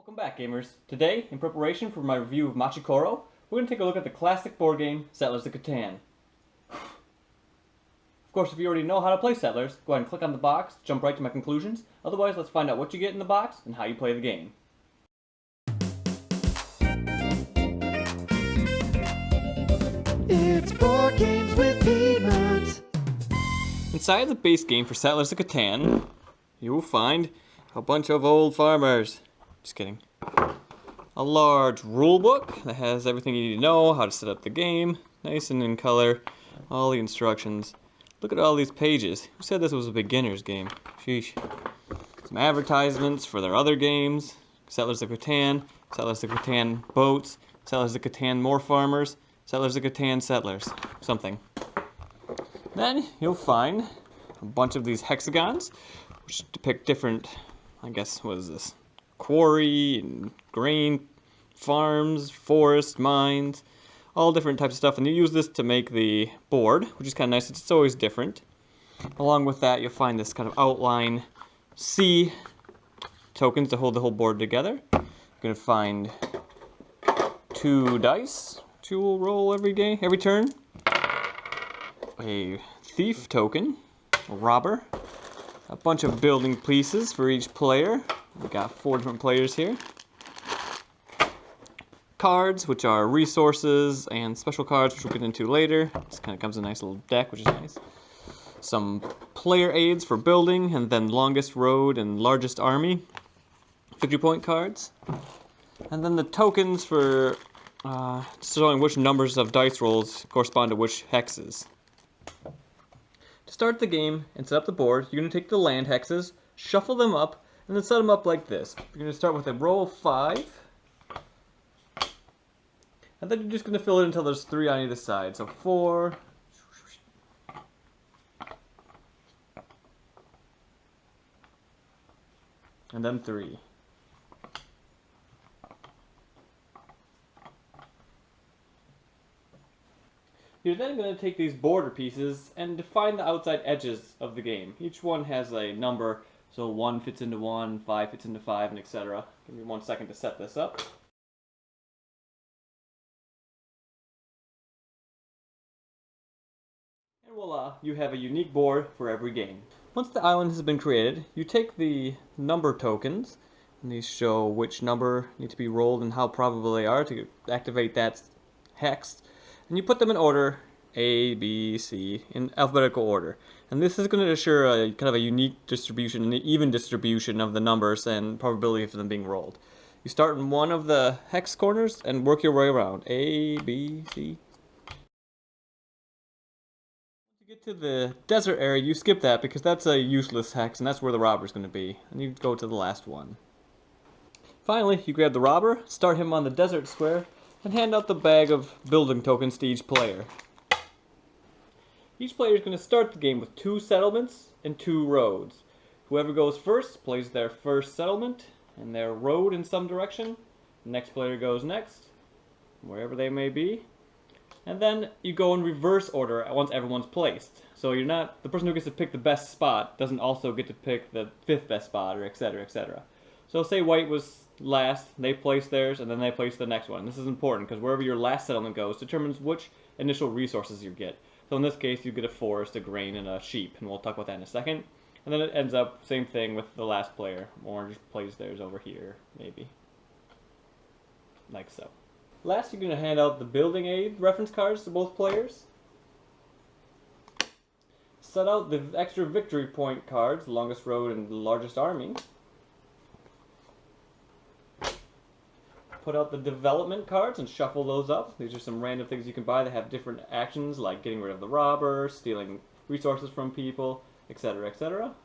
Welcome back, gamers. Today, in preparation for my review of Machikoro, we're going to take a look at the classic board game, Settlers of Catan. Of course, if you already know how to play Settlers, go ahead and click on the box, jump right to my conclusions. Otherwise, let's find out what you get in the box and how you play the game. It's Board Games with PeedMont. Inside the base game for Settlers of Catan, you will find a bunch of old farmers. Just kidding. A large rule book that has everything you need to know, how to set up the game, nice and in color, all the instructions. Look at all these pages. Who said this was a beginner's game? Sheesh. Some advertisements for their other games, Settlers of Catan Boats, Settlers of Catan More Farmers, Settlers of Catan Settlers, something. Then you'll find a bunch of these hexagons, which depict different, I guess, what is this? Quarry and grain farms, forest, mines, all different types of stuff, and you use this to make the board, which is kind of nice. It's always different. Along with that, you'll find this kind of outline C tokens to hold the whole board together. You're gonna find 2 dice, 2 will roll every turn. A thief token, a robber, a bunch of building pieces for each player. We got 4 different players here. Cards, which are resources, and special cards, which we'll get into later. This kind of comes in a nice little deck, which is nice. Some player aids for building, and then longest road and largest army. Victory point cards. And then the tokens for showing which numbers of dice rolls correspond to which hexes. To start the game and set up the board, you're going to take the land hexes, shuffle them up, and then set them up like this. You're going to start with a row of 5. And then you're just going to fill it until there's 3 on either side. So 4. And then 3. You're then going to take these border pieces and define the outside edges of the game. Each one has a number, so 1 fits into 1, 5 fits into 5, and etc. Give me 1 second to set this up. And voila, you have a unique board for every game. Once the island has been created, you take the number tokens, and these show which number needs to be rolled and how probable they are to activate that hex. And you put them in order, A, B, C, in alphabetical order. And this is going to assure a kind of a unique distribution, an even distribution of the numbers and probability of them being rolled. You start in one of the hex corners and work your way around. A, B, C. Once you get to the desert area, you skip that because that's a useless hex and that's where the robber's going to be. And you go to the last one. Finally, you grab the robber, start him on the desert square, and hand out the bag of building tokens to each player. Each player is going to start the game with 2 settlements and 2 roads. Whoever goes first plays their first settlement and their road in some direction. The next player goes next, wherever they may be. And then you go in reverse order once everyone's placed. So you're not, the person who gets to pick the best spot doesn't also get to pick the 5th best spot, or etc, etc. So say white was last, they place theirs, and then they place the next one. This is important because wherever your last settlement goes determines which initial resources you get. So in this case, you get a forest, a grain, and a sheep, and we'll talk about that in a second. And then it ends up, same thing with the last player. Orange plays theirs over here, maybe. Like so. Last, you're going to hand out the building aid reference cards to both players. Set out the extra victory point cards, the longest road and the largest army. Put out the development cards and shuffle those up. These are some random things you can buy that have different actions, like getting rid of the robber, stealing resources from people, etc, etc.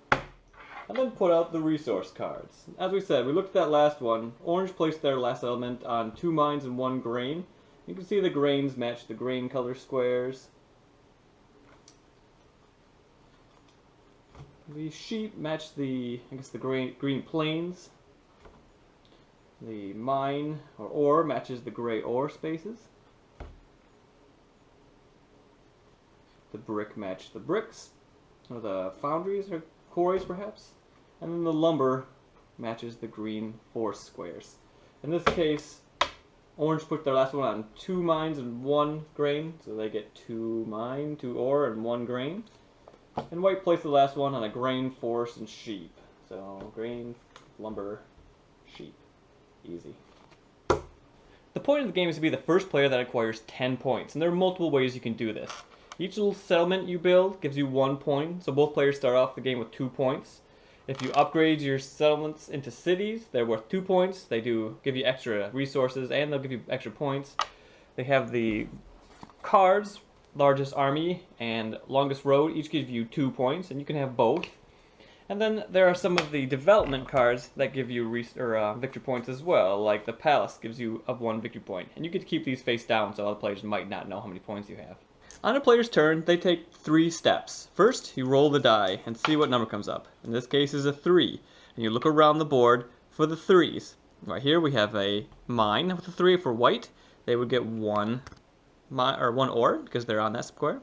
And then put out the resource cards. As we said, we looked at that last one. Orange placed their last element on 2 mines and 1 grain. You can see the grains match the grain color squares. The sheep match the, I guess, the green plains. The mine, or ore, matches the gray ore spaces. The brick match the bricks, or the foundries, or quarries perhaps. And then the lumber matches the green force squares. In this case, orange put their last one on 2 mines and 1 grain, so they get 2 mine, 2 ore, and 1 grain. And white placed the last one on a grain, force, and sheep. So grain, lumber, sheep. Easy. The point of the game is to be the first player that acquires 10 points, and there are multiple ways you can do this. Each little settlement you build gives you 1 point, so both players start off the game with 2 points. If you upgrade your settlements into cities, they're worth 2 points. They do give you extra resources, and they'll give you extra points. They have the cards, largest army and longest road, each give you 2 points, and you can have both. And then there are some of the development cards that give you victory points as well, like the palace gives you 1 victory point. And you get to keep these face down so other players might not know how many points you have. On a player's turn, they take 3 steps. First, you roll the die and see what number comes up. In this case is a 3. And you look around the board for the 3s. Right here we have a mine with a 3 for white. They would get 1 ore because they're on that square.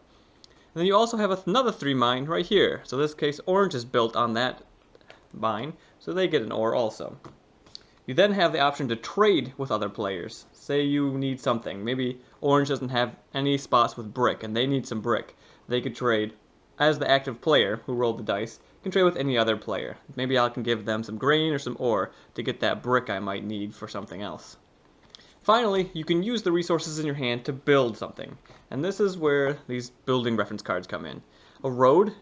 And then you also have another 3 mine right here. So in this case, orange is built on that mine, so they get an ore also. You then have the option to trade with other players. Say you need something. Maybe orange doesn't have any spots with brick, and they need some brick. They could trade, as the active player who rolled the dice, can trade with any other player. Maybe I can give them some grain or some ore to get that brick I might need for something else. Finally, you can use the resources in your hand to build something. And this is where these building reference cards come in. A road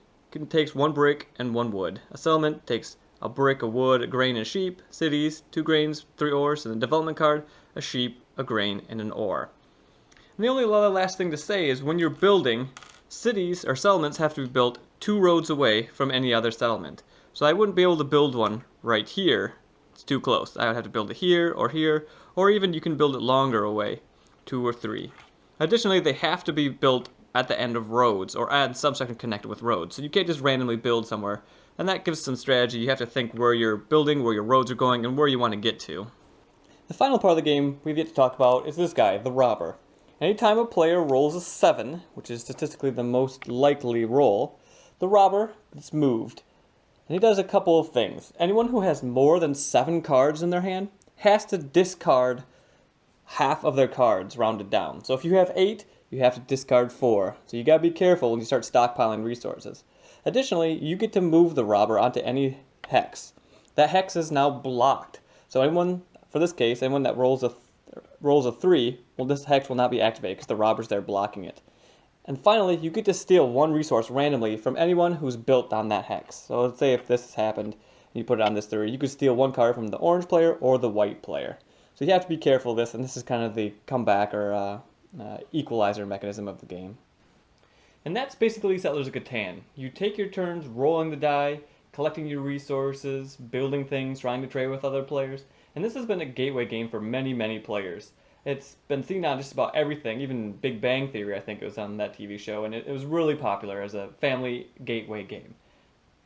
takes 1 brick and 1 wood. A settlement takes a brick, a wood, a grain, and a sheep. Cities, 2 grains, 3 ores. And a development card, a sheep, a grain, and an ore. And the only other last thing to say is when you're building, cities or settlements have to be built 2 roads away from any other settlement. So I wouldn't be able to build one right here. It's too close. I would have to build it here, or even you can build it longer away, 2 or 3. Additionally, they have to be built at the end of roads, or add subsection connected with roads. So you can't just randomly build somewhere, and that gives some strategy. You have to think where you're building, where your roads are going, and where you want to get to. The final part of the game we've yet to talk about is this guy, the robber. Anytime a player rolls a 7, which is statistically the most likely roll, the robber gets moved. And he does a couple of things. Anyone who has more than 7 cards in their hand has to discard half of their cards rounded down. So if you have 8, you have to discard 4. So you gotta be careful when you start stockpiling resources. Additionally, you get to move the robber onto any hex. That hex is now blocked. So anyone, for this case, anyone that rolls a 3, well, this hex will not be activated because the robber's there blocking it. And finally, you get to steal 1 resource randomly from anyone who's built on that hex. So let's say if this has happened, and you put it on this 3, you could steal 1 card from the orange player or the white player. So you have to be careful of this, and this is kind of the comeback or equalizer mechanism of the game. And that's basically Settlers of Catan. You take your turns rolling the die, collecting your resources, building things, trying to trade with other players. And this has been a gateway game for many, many players. It's been seen on just about everything, even Big Bang Theory, I think it was on that TV show, and it was really popular as a family gateway game.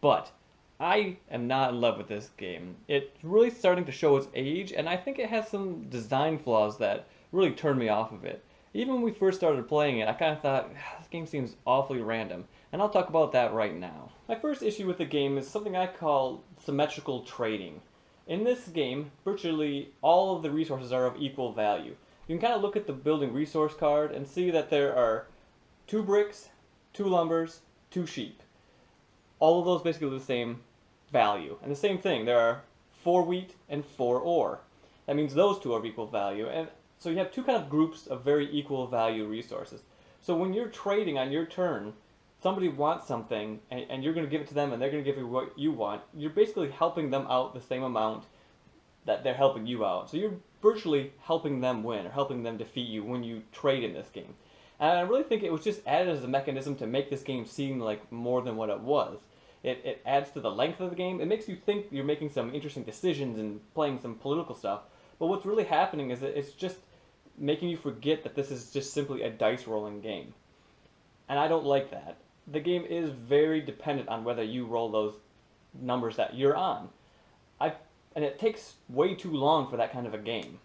But I am not in love with this game. It's really starting to show its age, and I think it has some design flaws that really turned me off of it. Even when we first started playing it, I kind of thought, this game seems awfully random, and I'll talk about that right now. My first issue with the game is something I call symmetrical trading. In this game, virtually all of the resources are of equal value. You can kind of look at the building resource card and see that there are 2 bricks, 2 lumbers, 2 sheep. All of those basically the same value. And the same thing, there are 4 wheat and 4 ore. That means those 2 are of equal value. And so you have 2 kind of groups of very equal value resources. So when you're trading on your turn, somebody wants something and you're going to give it to them and they're going to give you what you want, you're basically helping them out the same amount that they're helping you out. So you're virtually helping them win or helping them defeat you when you trade in this game. And I really think it was just added as a mechanism to make this game seem like more than what it was. It adds to the length of the game. It makes you think you're making some interesting decisions and playing some political stuff. But what's really happening is that it's just making you forget that this is just simply a dice rolling game. And I don't like that. The game is very dependent on whether you roll those numbers that you're on. And it takes way too long for that kind of a game.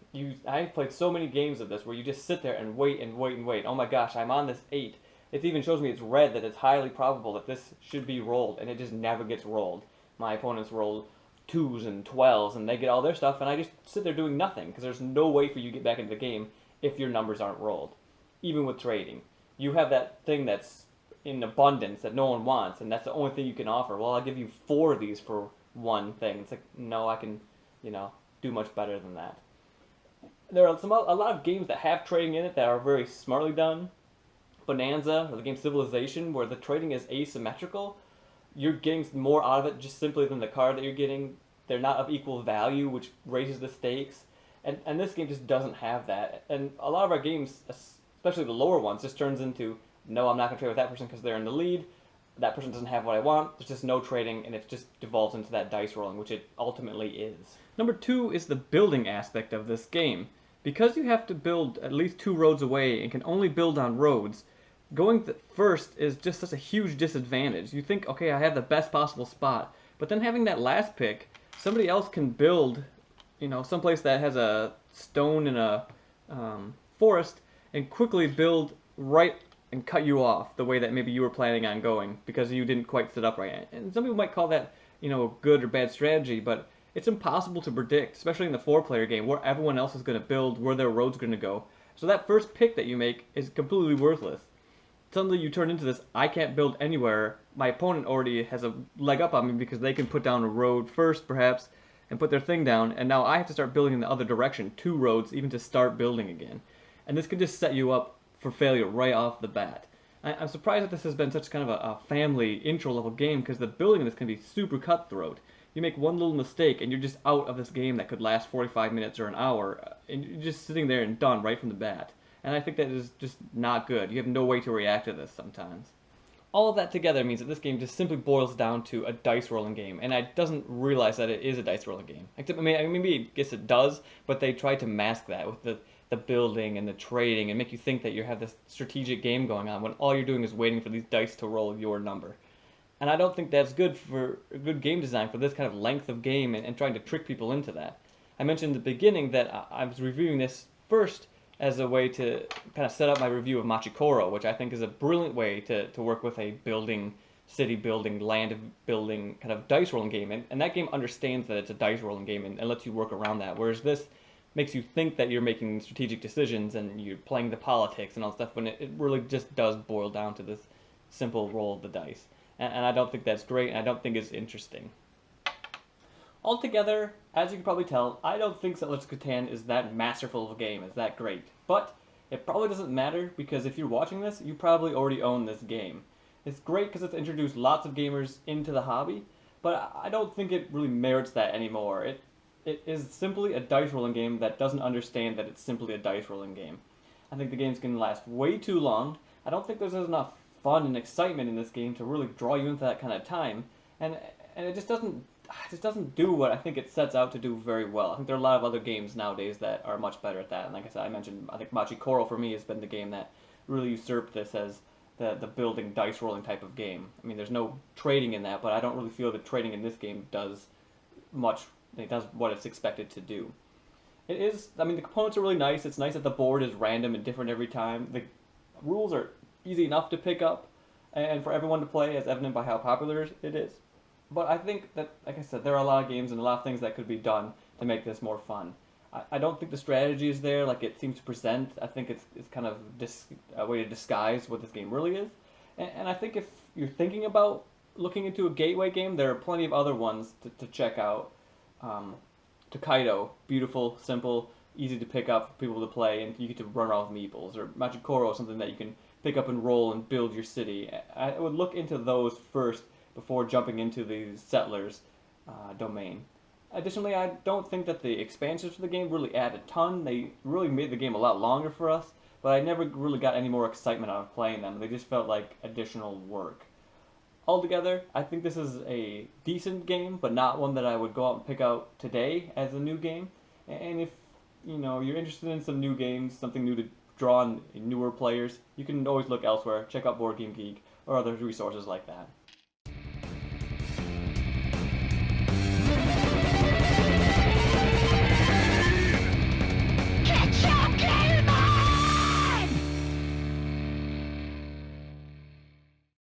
I've played so many games of this where you just sit there and wait and wait and wait. Oh my gosh, I'm on this 8. It even shows me it's red, that it's highly probable that this should be rolled, and it just never gets rolled. My opponents roll 2s and 12s, and they get all their stuff, and I just sit there doing nothing because there's no way for you to get back into the game if your numbers aren't rolled. Even with trading, you have that thing that's in abundance that no one wants, and that's the only thing you can offer. Well, I'll give you 4 of these for one thing. It's like, no, I can, do much better than that. There are a lot of games that have trading in it that are very smartly done. Bonanza, or the game Civilization, where the trading is asymmetrical. You're getting more out of it just simply than the card that you're getting. They're not of equal value, which raises the stakes. And this game just doesn't have that. And a lot of our games, especially the lower ones, just turns into, no, I'm not going to trade with that person because they're in the lead. That person doesn't have what I want. There's just no trading, and it just devolves into that dice rolling, which it ultimately is. Number 2 is the building aspect of this game. Because you have to build at least 2 roads away and can only build on roads, going first is just such a huge disadvantage. You think, okay, I have the best possible spot, but then having that last pick, somebody else can build, someplace that has a stone in a forest and quickly build right and cut you off the way that maybe you were planning on going because you didn't quite set up right. And some people might call that, a good or bad strategy, but it's impossible to predict, especially in the 4-player game where everyone else is going to build, where their road's going to go. So that first pick that you make is completely worthless. Suddenly you turn into this, I can't build anywhere. My opponent already has a leg up on me because they can put down a road first, perhaps, and put their thing down, and now I have to start building in the other direction, 2 roads, even to start building again. And this can just set you up for failure right off the bat. I'm surprised that this has been such kind of a family intro-level game because the building in this can be super cutthroat. You make one little mistake and you're just out of this game that could last 45 minutes or an hour, and you're just sitting there and done right from the bat. And I think that is just not good. You have no way to react to this sometimes. All of that together means that this game just simply boils down to a dice rolling game, and I doesn't realize that it is a dice rolling game. Except, maybe I guess it does, but they try to mask that with the building and the trading and make you think that you have this strategic game going on when all you're doing is waiting for these dice to roll your number. And I don't think that's good for good game design for this kind of length of game and trying to trick people into that. I mentioned in the beginning that I was reviewing this first as a way to kind of set up my review of Machikoro, which I think is a brilliant way to work with a building, city building, land building kind of dice rolling game. And that game understands that it's a dice rolling game and lets you work around that. Whereas this makes you think that you're making strategic decisions and you're playing the politics and all stuff when it really just does boil down to this simple roll of the dice. And I don't think that's great, and I don't think it's interesting. Altogether, as you can probably tell, I don't think Settlers of Catan is that masterful of a game, is that great. But it probably doesn't matter, because if you're watching this, you probably already own this game. It's great because it's introduced lots of gamers into the hobby, but I don't think it really merits that anymore. It is simply a dice rolling game that doesn't understand that it's simply a dice rolling game. I think the game's going to last way too long. I don't think there's enough fun and excitement in this game to really draw you into that kind of time, and it just doesn't do what I think it sets out to do very well. I think there are a lot of other games nowadays that are much better at that, and like I said, I mentioned, I think Machikoro for me has been the game that really usurped this as the building dice rolling type of game. I mean, there's no trading in that, but I don't really feel that trading in this game does much. It does what it's expected to do. It is, the components are really nice. It's nice that the board is random and different every time. The rules are easy enough to pick up and for everyone to play, as evident by how popular it is. But I think that, like I said, there are a lot of games and a lot of things that could be done to make this more fun. I don't think the strategy is there like it seems to present. I think it's kind of a way to disguise what this game really is. And I think if you're thinking about looking into a gateway game, there are plenty of other ones to check out. Tokaido, beautiful, simple, easy to pick up for people to play, and you get to run around with meeples. Or Machikoro, something that you can pick up and roll and build your city. I would look into those first before jumping into the Settlers domain. Additionally, I don't think that the expansions for the game really add a ton. They really made the game a lot longer for us, but I never really got any more excitement out of playing them. They just felt like additional work. Altogether, I think this is a decent game, but not one that I would go out and pick out today as a new game. And if you're interested in some new games, something new to draw on newer players, you can always look elsewhere. Check out Board Game Geek or other resources like that.